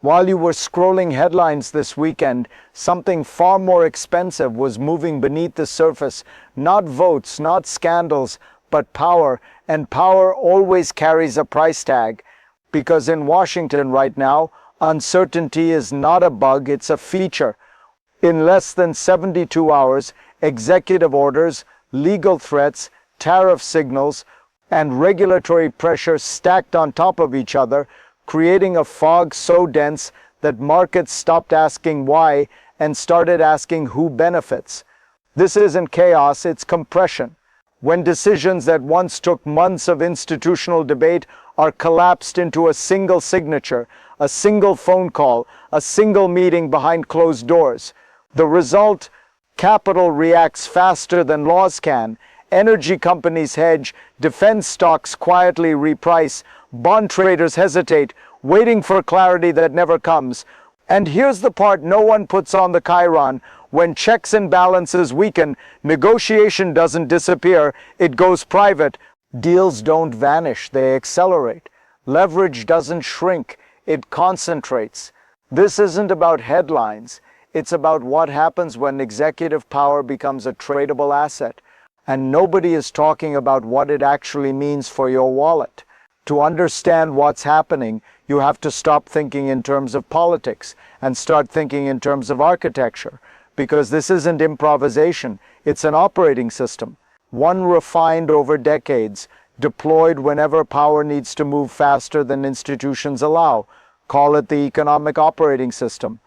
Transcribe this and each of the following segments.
While you were scrolling headlines this weekend, something far more expensive was moving beneath the surface. Not votes, not scandals, but power. And power always carries a price tag. Because in Washington right now, uncertainty is not a bug, it's a feature. In less than 72 hours, executive orders, legal threats, tariff signals, and regulatory pressure stacked on top of each other, creating a fog so dense that markets stopped asking why and started asking who benefits. This isn't chaos, it's compression. When decisions that once took months of institutional debate are collapsed into a single signature, a single phone call, a single meeting behind closed doors. The result: capital reacts faster than laws can. Energy companies hedge, defense stocks quietly reprice, bond traders hesitate, waiting for clarity that never comes. And here's the part no one puts on the chyron. When checks and balances weaken, negotiation doesn't disappear, it goes private. Deals don't vanish, they accelerate. Leverage doesn't shrink, it concentrates. This isn't about headlines. It's about what happens when executive power becomes a tradable asset. And nobody is talking about what it actually means for your wallet. To understand what's happening, you have to stop thinking in terms of politics and start thinking in terms of architecture. Because this isn't improvisation, it's an operating system. One refined over decades, deployed whenever power needs to move faster than institutions allow. Call it the economic operating system.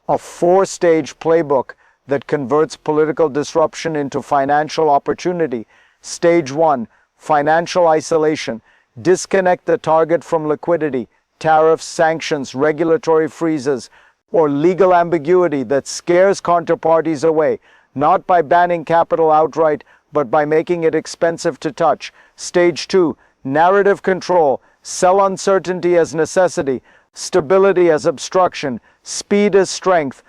A 4-stage playbook that converts political disruption into financial opportunity. Stage 1, financial isolation. Disconnect the target from liquidity, tariffs, sanctions, regulatory freezes, or legal ambiguity that scares counterparties away, not by banning capital outright, but by making it expensive to touch. Stage 2, narrative control. Sell uncertainty as necessity, stability as obstruction, speed as strength.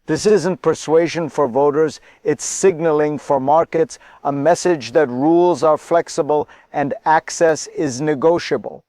This isn't persuasion for voters, it's signaling for markets, a message that rules are flexible and access is negotiable.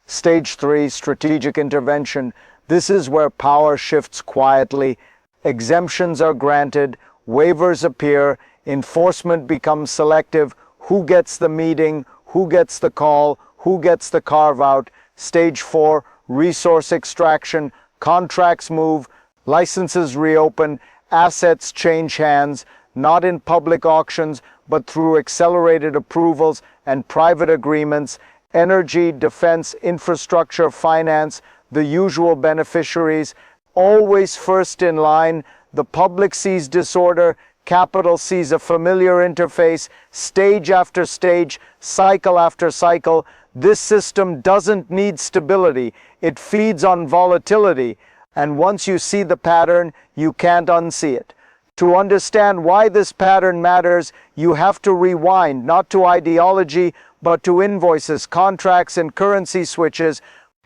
Stage 3, strategic intervention. This is where power shifts quietly, exemptions are granted, waivers appear, enforcement becomes selective. Who gets the meeting? Who gets the call? Who gets the carve-out? Stage 4, resource extraction. Contracts move, licenses reopen, assets change hands, not in public auctions, but through accelerated approvals and private agreements. Energy, defense, infrastructure, finance, the usual beneficiaries, always first in line. The public sees disorder, capital sees a familiar interface, stage after stage, cycle after cycle. This system doesn't need stability, it feeds on volatility. And once you see the pattern, you can't unsee it. To understand why this pattern matters, you have to rewind, not to ideology, but to invoices, contracts, and currency switches,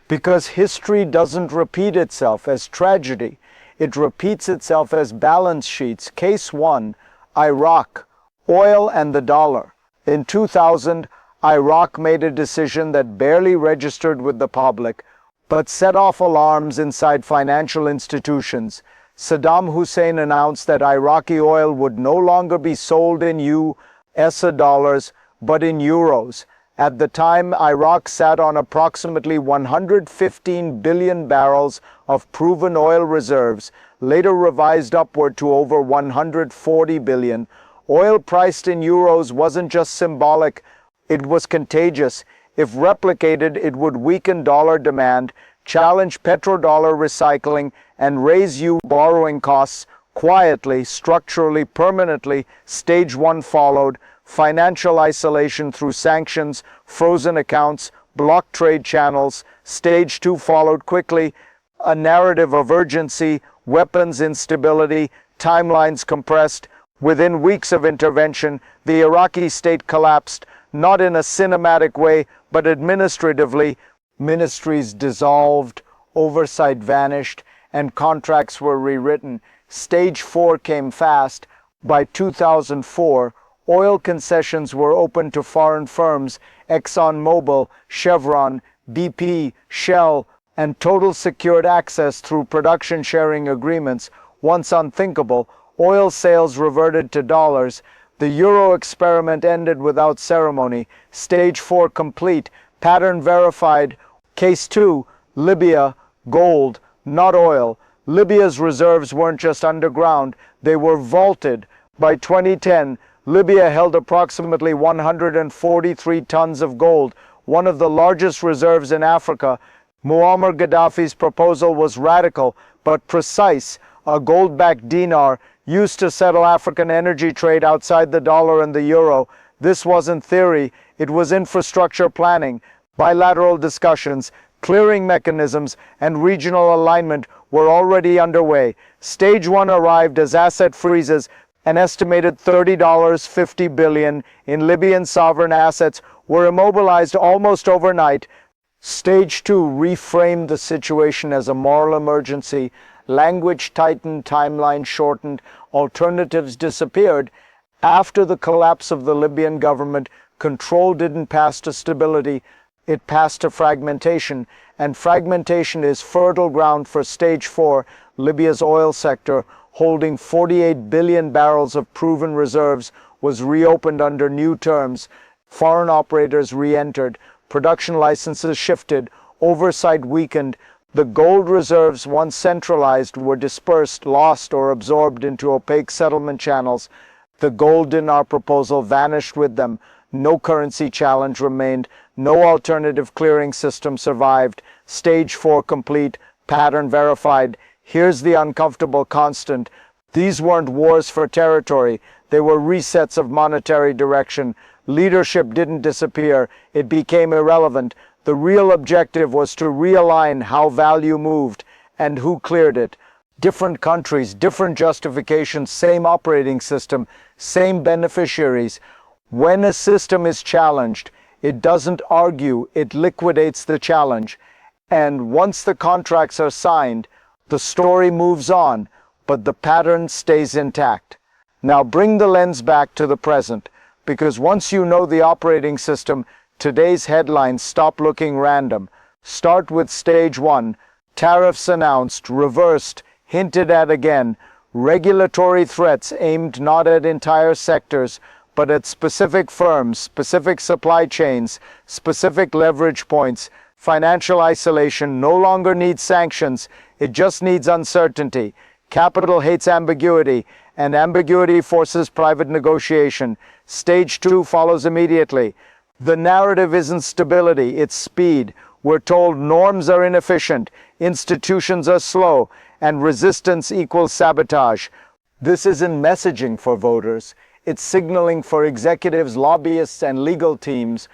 because history doesn't repeat itself as tragedy. It repeats itself as balance sheets. Case 1, Iraq, oil and the dollar. In 2000, Iraq made a decision that barely registered with the public, but set off alarms inside financial institutions. Saddam Hussein announced that Iraqi oil would no longer be sold in US dollars, but in euros. At the time, Iraq sat on approximately 115 billion barrels of proven oil reserves, later revised upward to over 140 billion. Oil priced in euros wasn't just symbolic, it was contagious. If replicated, it would weaken dollar demand, challenge petrodollar recycling, and raise borrowing costs quietly, structurally, permanently. Stage 1 followed. Financial isolation through sanctions, frozen accounts, blocked trade channels. Stage 2 followed quickly. A narrative of urgency, weapons instability, timelines compressed. Within weeks of intervention, the Iraqi state collapsed, not in a cinematic way, but administratively. Ministries dissolved, oversight vanished, and contracts were rewritten. Stage 4 came fast. By 2004, oil concessions were open to foreign firms. ExxonMobil, Chevron, BP, Shell, and total secured access through production sharing agreements, once unthinkable. Oil sales reverted to dollars. The euro experiment ended without ceremony. Stage 4 complete. Pattern verified. Case 2, Libya, gold, not oil. Libya's reserves weren't just underground, they were vaulted. By 2010, Libya held approximately 143 tons of gold, one of the largest reserves in Africa. Muammar Gaddafi's proposal was radical but precise, a gold-backed dinar used to settle African energy trade outside the dollar and the euro. This wasn't theory, it was infrastructure planning. Bilateral discussions, clearing mechanisms, and regional alignment were already underway. Stage 1 arrived as asset freezes. An estimated $50 billion in Libyan sovereign assets were immobilized almost overnight. Stage 2 reframed the situation as a moral emergency. Language tightened, timeline shortened, alternatives disappeared. After the collapse of the Libyan government, control didn't pass to stability, it passed to fragmentation, and fragmentation is fertile ground for Stage 4, Libya's oil sector, holding 48 billion barrels of proven reserves, was reopened under new terms. Foreign operators re-entered, production licenses shifted, oversight weakened. The gold reserves, once centralized, were dispersed, lost, or absorbed into opaque settlement channels. The gold dinar proposal vanished with them. No currency challenge remained. No alternative clearing system survived. Stage 4 complete. Pattern verified. Here's the uncomfortable constant. These weren't wars for territory. They were resets of monetary direction. Leadership didn't disappear. It became irrelevant. The real objective was to realign how value moved and who cleared it. Different countries, different justifications, same operating system, same beneficiaries. When a system is challenged, it doesn't argue, it liquidates the challenge. And once the contracts are signed, the story moves on, but the pattern stays intact. Now bring the lens back to the present, because once you know the operating system, today's headlines stop looking random. Start with Stage 1, tariffs announced, reversed, hinted at again, regulatory threats aimed not at entire sectors, but at specific firms, specific supply chains, specific leverage points. Financial isolation no longer needs sanctions, it just needs uncertainty. Capital hates ambiguity, and ambiguity forces private negotiation. Stage 2 follows immediately. The narrative isn't stability, it's speed. We're told norms are inefficient, institutions are slow, and resistance equals sabotage. This isn't messaging for voters. It's signaling for executives, lobbyists, and legal teams.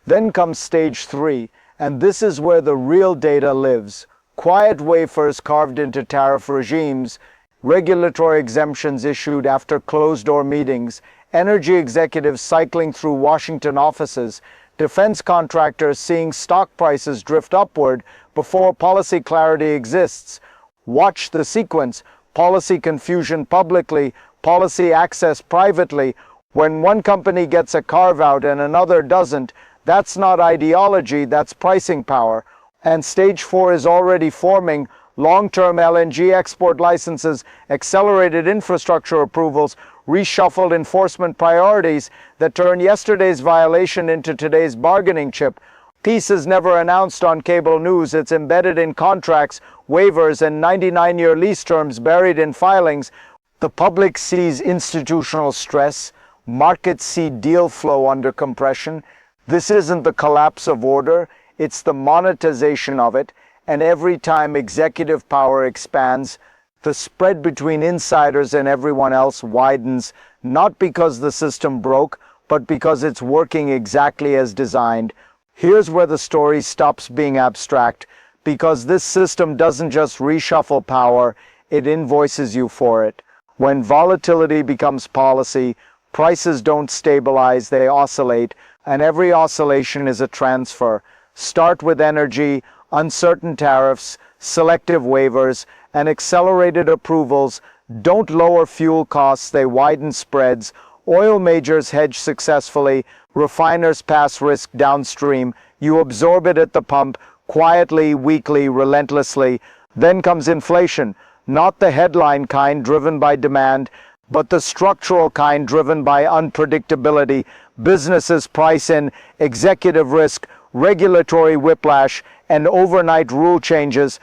Then comes Stage 3, and this is where the real data lives. Quiet wafers carved into tariff regimes, regulatory exemptions issued after closed-door meetings, energy executives cycling through Washington offices, defense contractors seeing stock prices drift upward before policy clarity exists. Watch the sequence: policy confusion publicly, policy access privately. When one company gets a carve-out and another doesn't, that's not ideology, that's pricing power. And Stage 4 is already forming: long-term LNG export licenses, accelerated infrastructure approvals, reshuffled enforcement priorities that turn yesterday's violation into today's bargaining chip. Peace is never announced on cable news, it's embedded in contracts, waivers, and 99-year lease terms buried in filings. The public sees institutional stress, markets see deal flow under compression. This isn't the collapse of order, it's the monetization of it, and every time executive power expands, the spread between insiders and everyone else widens, not because the system broke, but because it's working exactly as designed. Here's where the story stops being abstract, because this system doesn't just reshuffle power, it invoices you for it. When volatility becomes policy, prices don't stabilize, they oscillate, and every oscillation is a transfer. Start with energy, uncertain tariffs, selective waivers, and accelerated approvals. Don't lower fuel costs, they widen spreads. Oil majors hedge successfully, refiners pass risk downstream. You absorb it at the pump, quietly, weakly, relentlessly. Then comes inflation, not the headline kind driven by demand, but the structural kind driven by unpredictability. Businesses price in executive risk, regulatory whiplash, and overnight rule changes.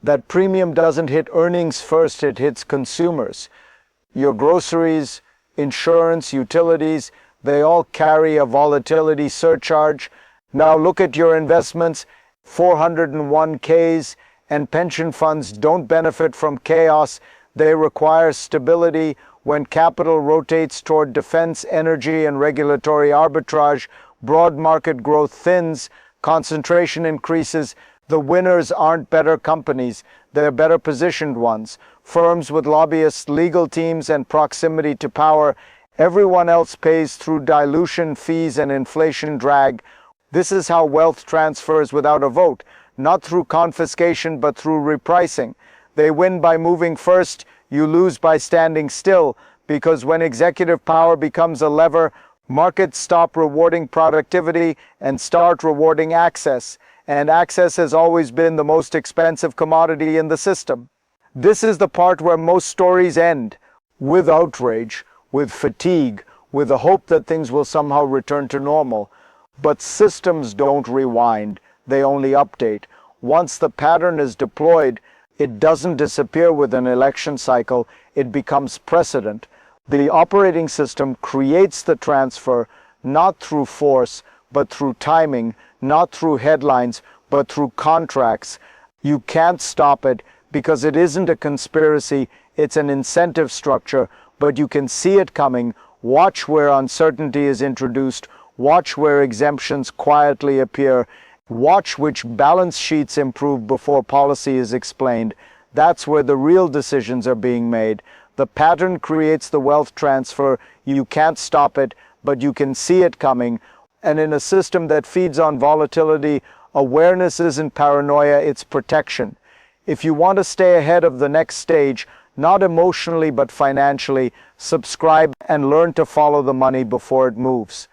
That premium doesn't hit earnings first, it hits consumers. Your groceries, insurance, utilities, they all carry a volatility surcharge. Now look at your investments. 401ks and pension funds don't benefit from chaos. They require stability. When capital rotates toward defense, energy, and regulatory arbitrage, broad market growth thins, concentration increases. The winners aren't better companies, they're better positioned ones. Firms with lobbyists, legal teams, and proximity to power. Everyone else pays through dilution, fees, and inflation drag. This is how wealth transfers without a vote, not through confiscation but through repricing. They win by moving first, you lose by standing still, because when executive power becomes a lever, markets stop rewarding productivity and start rewarding access. And access has always been the most expensive commodity in the system. This is the part where most stories end, with outrage, with fatigue, with the hope that things will somehow return to normal. But systems don't rewind, they only update. Once the pattern is deployed, it doesn't disappear with an election cycle, it becomes precedent. The operating system creates the transfer not through force, but through timing, not through headlines, but through contracts. You can't stop it because it isn't a conspiracy, it's an incentive structure, but you can see it coming. Watch where uncertainty is introduced, watch where exemptions quietly appear, watch which balance sheets improve before policy is explained. That's where the real decisions are being made. The pattern creates the wealth transfer. You can't stop it, but you can see it coming. And in a system that feeds on volatility, awareness isn't paranoia, it's protection. If you want to stay ahead of the next stage, not emotionally but financially, subscribe and learn to follow the money before it moves.